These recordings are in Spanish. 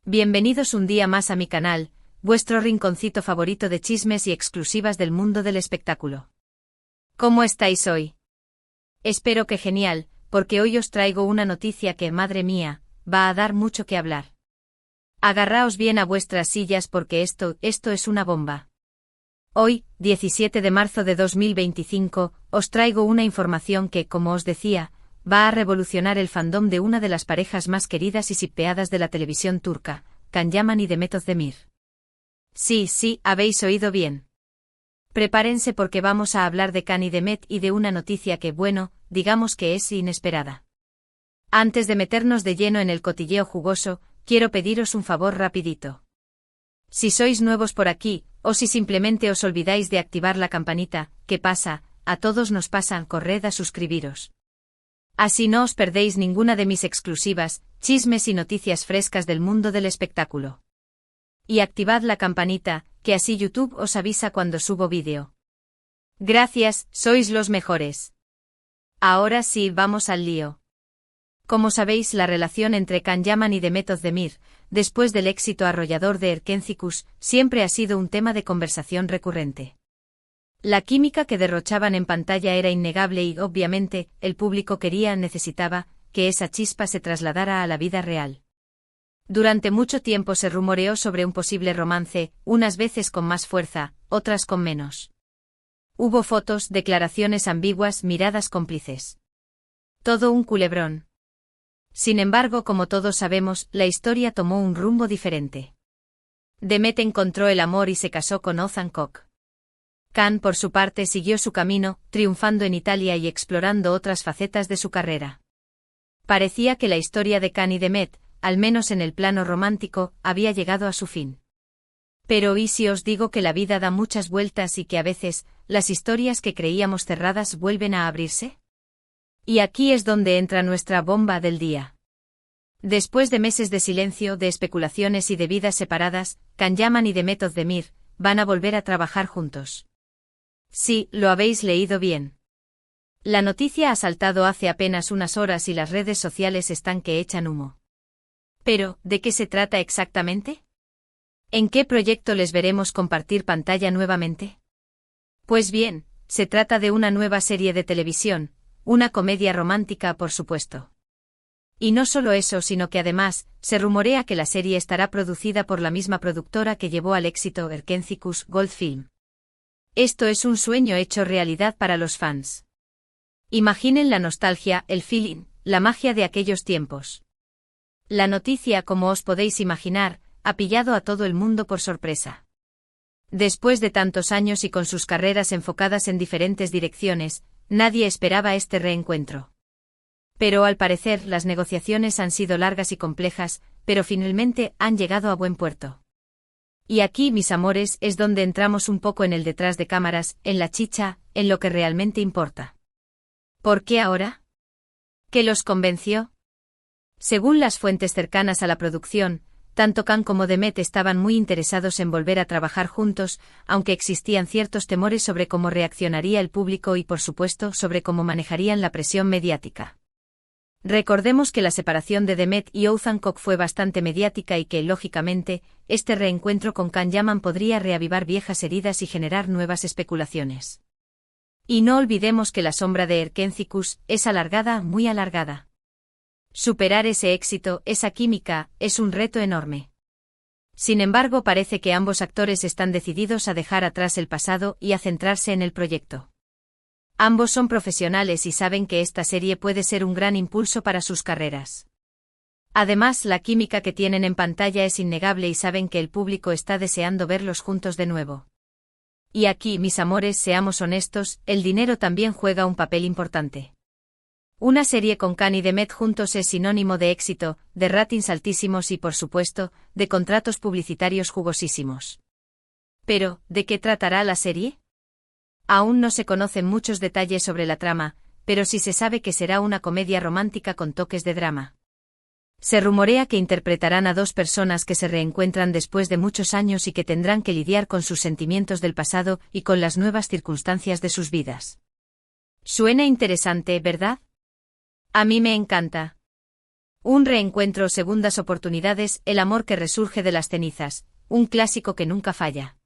Bienvenidos un día más a mi canal, vuestro rinconcito favorito de chismes y exclusivas del mundo del espectáculo. ¿Cómo estáis hoy? Espero que genial, porque hoy os traigo una noticia que, madre mía, va a dar mucho que hablar. Agarraos bien a vuestras sillas porque esto es una bomba. Hoy, 17 de marzo de 2025, os traigo una información que, como os decía, va a revolucionar el fandom de una de las parejas más queridas y shippeadas de la televisión turca, Can Yaman y Demet Özdemir. Sí, habéis oído bien. Prepárense porque vamos a hablar de Can y Demet y de una noticia que, bueno, digamos que es inesperada. Antes de meternos de lleno en el cotilleo jugoso, quiero pediros un favor rapidito. Si sois nuevos por aquí, o si simplemente os olvidáis de activar la campanita, ¿qué pasa? A todos nos pasan, corred a suscribiros. Así no os perdéis ninguna de mis exclusivas, chismes y noticias frescas del mundo del espectáculo. Y activad la campanita, que así YouTube os avisa cuando subo vídeo. Gracias, sois los mejores. Ahora sí, vamos al lío. Como sabéis, la relación entre Can Yaman y Demet Özdemir, después del éxito arrollador de Erkenci, siempre ha sido un tema de conversación recurrente. La química que derrochaban en pantalla era innegable y, obviamente, el público necesitaba, que esa chispa se trasladara a la vida real. Durante mucho tiempo se rumoreó sobre un posible romance, unas veces con más fuerza, otras con menos. Hubo fotos, declaraciones ambiguas, miradas cómplices. Todo un culebrón. Sin embargo, como todos sabemos, la historia tomó un rumbo diferente. Demet encontró el amor y se casó con Ozan Koç. Can, por su parte, siguió su camino, triunfando en Italia y explorando otras facetas de su carrera. Parecía que la historia de Can y Demet, al menos en el plano romántico, había llegado a su fin. Pero ¿y si os digo que la vida da muchas vueltas y que a veces, las historias que creíamos cerradas vuelven a abrirse? Y aquí es donde entra nuestra bomba del día. Después de meses de silencio, de especulaciones y de vidas separadas, Can Yaman y Demet Özdemir van a volver a trabajar juntos. Sí, lo habéis leído bien. La noticia ha saltado hace apenas unas horas y las redes sociales están que echan humo. Pero, ¿de qué se trata exactamente? ¿En qué proyecto les veremos compartir pantalla nuevamente? Pues bien, se trata de una nueva serie de televisión, una comedia romántica, por supuesto. Y no solo eso, sino que además, se rumorea que la serie estará producida por la misma productora que llevó al éxito Erkenci Gold Film. Esto es un sueño hecho realidad para los fans. Imaginen la nostalgia, el feeling, la magia de aquellos tiempos. La noticia, como os podéis imaginar, ha pillado a todo el mundo por sorpresa. Después de tantos años y con sus carreras enfocadas en diferentes direcciones, nadie esperaba este reencuentro. Pero al parecer las negociaciones han sido largas y complejas, pero finalmente han llegado a buen puerto. Y aquí, mis amores, es donde entramos un poco en el detrás de cámaras, en la chicha, en lo que realmente importa. ¿Por qué ahora? ¿Qué los convenció? Según las fuentes cercanas a la producción, tanto Can como Demet estaban muy interesados en volver a trabajar juntos, aunque existían ciertos temores sobre cómo reaccionaría el público y, por supuesto, sobre cómo manejarían la presión mediática. Recordemos que la separación de Demet y Ozan Koç fue bastante mediática y que, lógicamente, este reencuentro con Can Yaman podría reavivar viejas heridas y generar nuevas especulaciones. Y no olvidemos que la sombra de Erkenci es alargada, muy alargada. Superar ese éxito, esa química, es un reto enorme. Sin embargo, parece que ambos actores están decididos a dejar atrás el pasado y a centrarse en el proyecto. Ambos son profesionales y saben que esta serie puede ser un gran impulso para sus carreras. Además, la química que tienen en pantalla es innegable y saben que el público está deseando verlos juntos de nuevo. Y aquí, mis amores, seamos honestos, el dinero también juega un papel importante. Una serie con Can y Demet juntos es sinónimo de éxito, de ratings altísimos y, por supuesto, de contratos publicitarios jugosísimos. Pero, ¿de qué tratará la serie? Aún no se conocen muchos detalles sobre la trama, pero sí se sabe que será una comedia romántica con toques de drama. Se rumorea que interpretarán a dos personas que se reencuentran después de muchos años y que tendrán que lidiar con sus sentimientos del pasado y con las nuevas circunstancias de sus vidas. Suena interesante, ¿verdad? A mí me encanta. Un reencuentro o segundas oportunidades, el amor que resurge de las cenizas, un clásico que nunca falla.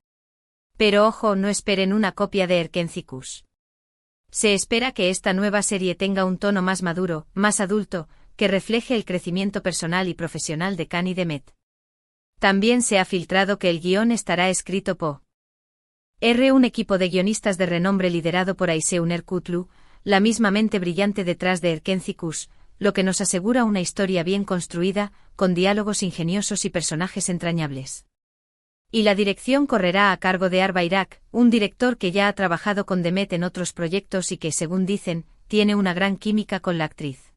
Pero ojo, no esperen una copia de Erkencicus. Se espera que esta nueva serie tenga un tono más maduro, más adulto, que refleje el crecimiento personal y profesional de Cani Demet. También se ha filtrado que el guión estará escrito por un equipo de guionistas de renombre liderado por Ayseun Erkutlu, la misma mente brillante detrás de Erkencicus, lo que nos asegura una historia bien construida, con diálogos ingeniosos y personajes entrañables. Y la dirección correrá a cargo de Arbairak, un director que ya ha trabajado con Demet en otros proyectos y que, según dicen, tiene una gran química con la actriz.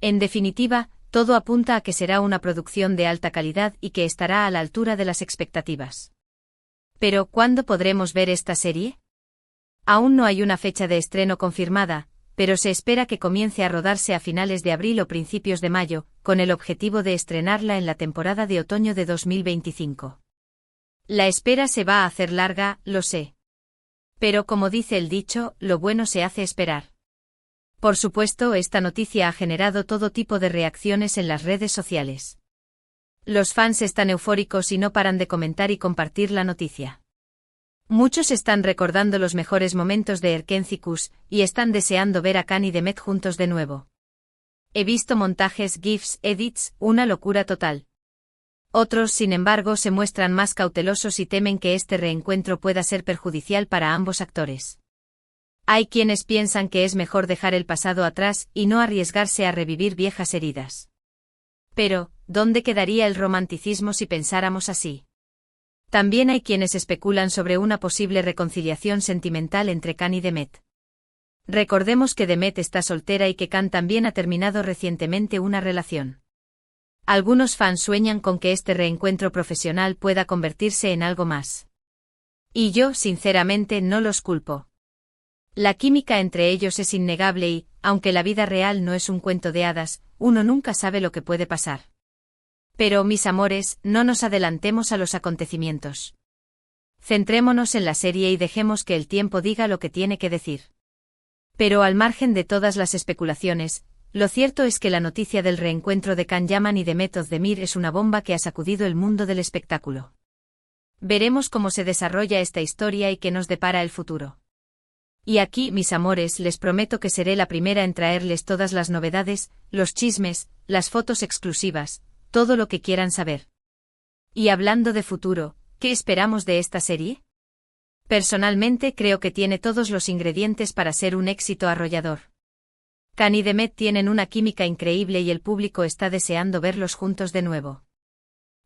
En definitiva, todo apunta a que será una producción de alta calidad y que estará a la altura de las expectativas. Pero, ¿cuándo podremos ver esta serie? Aún no hay una fecha de estreno confirmada, pero se espera que comience a rodarse a finales de abril o principios de mayo, con el objetivo de estrenarla en la temporada de otoño de 2025. La espera se va a hacer larga, lo sé. Pero como dice el dicho, lo bueno se hace esperar. Por supuesto, esta noticia ha generado todo tipo de reacciones en las redes sociales. Los fans están eufóricos y no paran de comentar y compartir la noticia. Muchos están recordando los mejores momentos de Erkencicus y están deseando ver a Cani y Demet juntos de nuevo. He visto montajes, GIFs, edits, una locura total. Otros, sin embargo, se muestran más cautelosos y temen que este reencuentro pueda ser perjudicial para ambos actores. Hay quienes piensan que es mejor dejar el pasado atrás y no arriesgarse a revivir viejas heridas. Pero, ¿dónde quedaría el romanticismo si pensáramos así? También hay quienes especulan sobre una posible reconciliación sentimental entre Cani y Demet. Recordemos que Demet está soltera y que Can también ha terminado recientemente una relación. Algunos fans sueñan con que este reencuentro profesional pueda convertirse en algo más. Y yo, sinceramente, no los culpo. La química entre ellos es innegable y, aunque la vida real no es un cuento de hadas, uno nunca sabe lo que puede pasar. Pero, mis amores, no nos adelantemos a los acontecimientos. Centrémonos en la serie y dejemos que el tiempo diga lo que tiene que decir. Pero al margen de todas las especulaciones, lo cierto es que la noticia del reencuentro de Can Yaman y Demet Özdemir es una bomba que ha sacudido el mundo del espectáculo. Veremos cómo se desarrolla esta historia y qué nos depara el futuro. Y aquí, mis amores, les prometo que seré la primera en traerles todas las novedades, los chismes, las fotos exclusivas, todo lo que quieran saber. Y hablando de futuro, ¿qué esperamos de esta serie? Personalmente creo que tiene todos los ingredientes para ser un éxito arrollador. Can y Demet tienen una química increíble y el público está deseando verlos juntos de nuevo.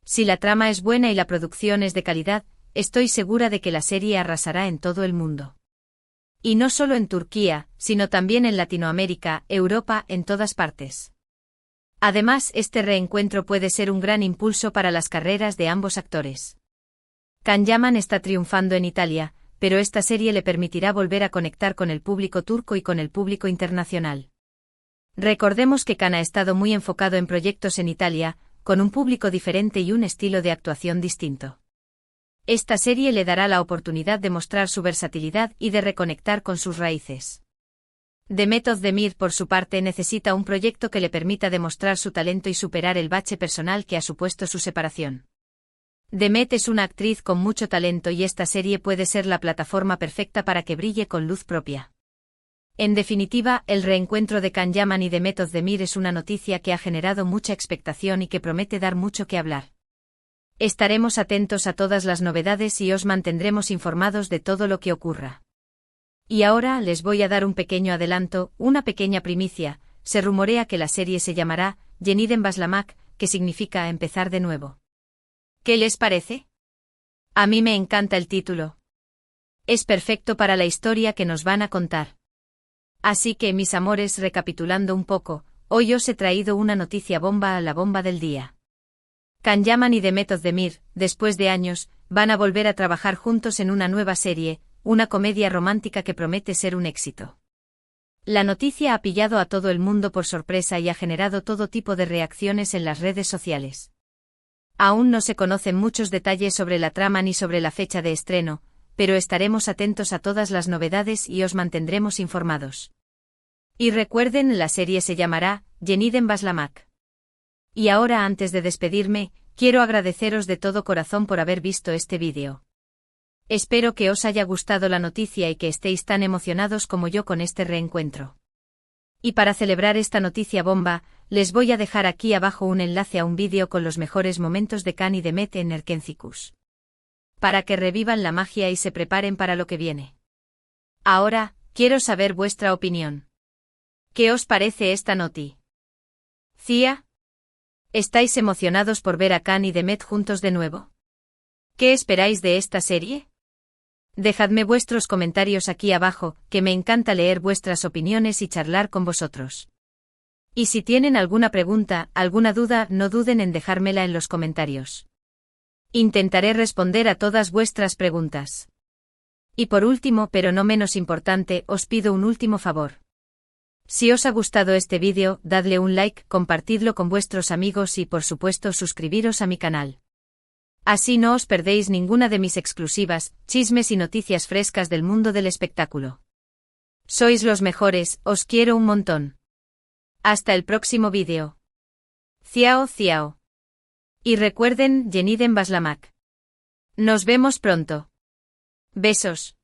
Si la trama es buena y la producción es de calidad, estoy segura de que la serie arrasará en todo el mundo. Y no solo en Turquía, sino también en Latinoamérica, Europa, en todas partes. Además, este reencuentro puede ser un gran impulso para las carreras de ambos actores. Can Yaman está triunfando en Italia, pero esta serie le permitirá volver a conectar con el público turco y con el público internacional. Recordemos que Can ha estado muy enfocado en proyectos en Italia, con un público diferente y un estilo de actuación distinto. Esta serie le dará la oportunidad de mostrar su versatilidad y de reconectar con sus raíces. Demet Özdemir, por su parte, necesita un proyecto que le permita demostrar su talento y superar el bache personal que ha supuesto su separación. Demet es una actriz con mucho talento y esta serie puede ser la plataforma perfecta para que brille con luz propia. En definitiva, el reencuentro de Can Yaman y Demet Özdemir es una noticia que ha generado mucha expectación y que promete dar mucho que hablar. Estaremos atentos a todas las novedades y os mantendremos informados de todo lo que ocurra. Y ahora les voy a dar un pequeño adelanto, una pequeña primicia. Se rumorea que la serie se llamará Yeniden Başlamak, que significa empezar de nuevo. ¿Qué les parece? A mí me encanta el título. Es perfecto para la historia que nos van a contar. Así que, mis amores, recapitulando un poco, hoy os he traído una noticia bomba a la bomba del día. Can Yaman y Demet Özdemir, después de años, van a volver a trabajar juntos en una nueva serie, una comedia romántica que promete ser un éxito. La noticia ha pillado a todo el mundo por sorpresa y ha generado todo tipo de reacciones en las redes sociales. Aún no se conocen muchos detalles sobre la trama ni sobre la fecha de estreno, pero estaremos atentos a todas las novedades y os mantendremos informados. Y recuerden, la serie se llamará Yeniden Başlamak. Y ahora antes de despedirme, quiero agradeceros de todo corazón por haber visto este vídeo. Espero que os haya gustado la noticia y que estéis tan emocionados como yo con este reencuentro. Y para celebrar esta noticia bomba, les voy a dejar aquí abajo un enlace a un vídeo con los mejores momentos de Khan y Demet en Erkencis. Para que revivan la magia y se preparen para lo que viene. Ahora, quiero saber vuestra opinión. ¿Qué os parece esta noti? ¿Cia? ¿Estáis emocionados por ver a Khan y Demet juntos de nuevo? ¿Qué esperáis de esta serie? Dejadme vuestros comentarios aquí abajo, que me encanta leer vuestras opiniones y charlar con vosotros. Y si tienen alguna pregunta, alguna duda, no duden en dejármela en los comentarios. Intentaré responder a todas vuestras preguntas. Y por último, pero no menos importante, os pido un último favor. Si os ha gustado este vídeo, dadle un like, compartidlo con vuestros amigos y por supuesto suscribiros a mi canal. Así no os perdéis ninguna de mis exclusivas, chismes y noticias frescas del mundo del espectáculo. Sois los mejores, os quiero un montón. Hasta el próximo vídeo. Ciao ciao. Y recuerden, Yeniden Baslamak. Nos vemos pronto. Besos.